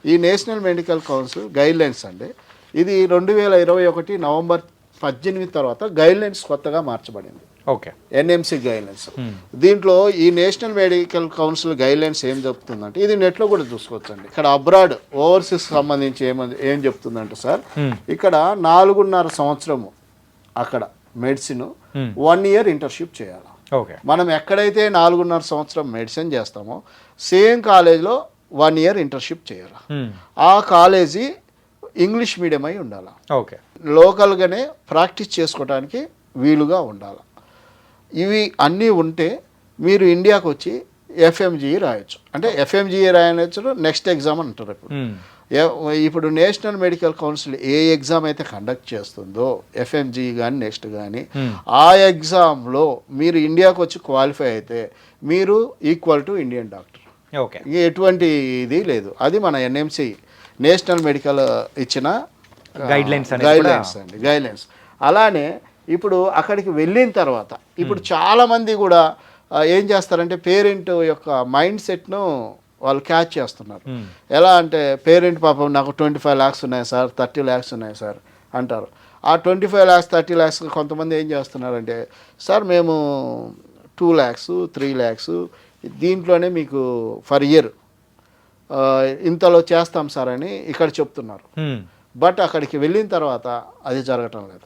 ఈ national medical council guidelines అండి, ఇది 2021 నవంబర్ 18 తర్వాత గైడ్లైన్స్ కొత్తగా మార్చబడింది. Okay, NMC guidelines. దీంట్లో ఈ నేషనల్ మెడికల్ కౌన్సిల్ గైడ్లైన్స్ ఏం చెప్తుందంటే, ఇది నెట్లో కూడా చూసుకోవచ్చండి. ఇక్కడ అబ్రాడ్ ఓవర్సీస్ సంబంధించి ఏం చెప్తుందంటే సార్, ఇక్కడ 4.5 సంవత్సరము అక్కడ మెడిసిన్ 1 year ఇంటర్న్షిప్ చేయాలి. ఓకే, మనం ఎక్కడైతే 4.5 సంవత్సరం మెడిసిన్ చేస్తామో సేమ్ కాలేజ్లో 1 year ఇంటర్న్షిప్ చేయాలి. ఆ కాలేజీ ఇంగ్లీష్ మీడియం అయి ఉండాలి. ఓకే, లోకల్గానే ప్రాక్టీస్ చేసుకోవడానికి వీలుగా ఉండాలి. ఇవి అన్నీ ఉంటే మీరు ఇండియాకు వచ్చి ఎఫ్ఎంజీఈ రాయొచ్చు. అంటే ఎఫ్ఎంజీఈ రాయనొచ్చు, నెక్స్ట్ ఎగ్జామ్ అంటారు. ఇప్పుడు నేషనల్ మెడికల్ కౌన్సిల్ ఏ ఎగ్జామ్ అయితే కండక్ట్ చేస్తుందో ఎఫ్ఎంజీఈ కానీ నెక్స్ట్ కానీ, ఆ ఎగ్జామ్లో మీరు ఇండియాకు వచ్చి క్వాలిఫై అయితే మీరు equal to Indian doctor. Okay, ఎటువంటి ఇది లేదు. అది మన ఎన్ఎంసి నేషనల్ మెడికల్ ఇచ్చిన గైడ్లైన్స్ అండి, గైడ్లైన్స్. అలానే ఇప్పుడు అక్కడికి వెళ్ళిన తర్వాత ఇప్పుడు చాలామంది కూడా ఏం చేస్తారంటే పేరెంట్ యొక్క మైండ్ సెట్ను వాళ్ళు క్యాచ్ చేస్తున్నారు. ఎలా అంటే పేరెంట్ పాపం నాకు 25 lakhs ఉన్నాయి సార్, 30 lakhs ఉన్నాయి సార్ అంటారు. ఆ 25 lakhs 30 lakhs కొంతమంది ఏం చేస్తున్నారంటే, సార్ మేము 2 lakhs 3 lakhs దీంట్లోనే మీకు ఫర్ ఇయర్ ఇంతలో చేస్తాం సార్ అని ఇక్కడ చెప్తున్నారు. బట్ అక్కడికి వెళ్ళిన తర్వాత అది జరగటం లేదు.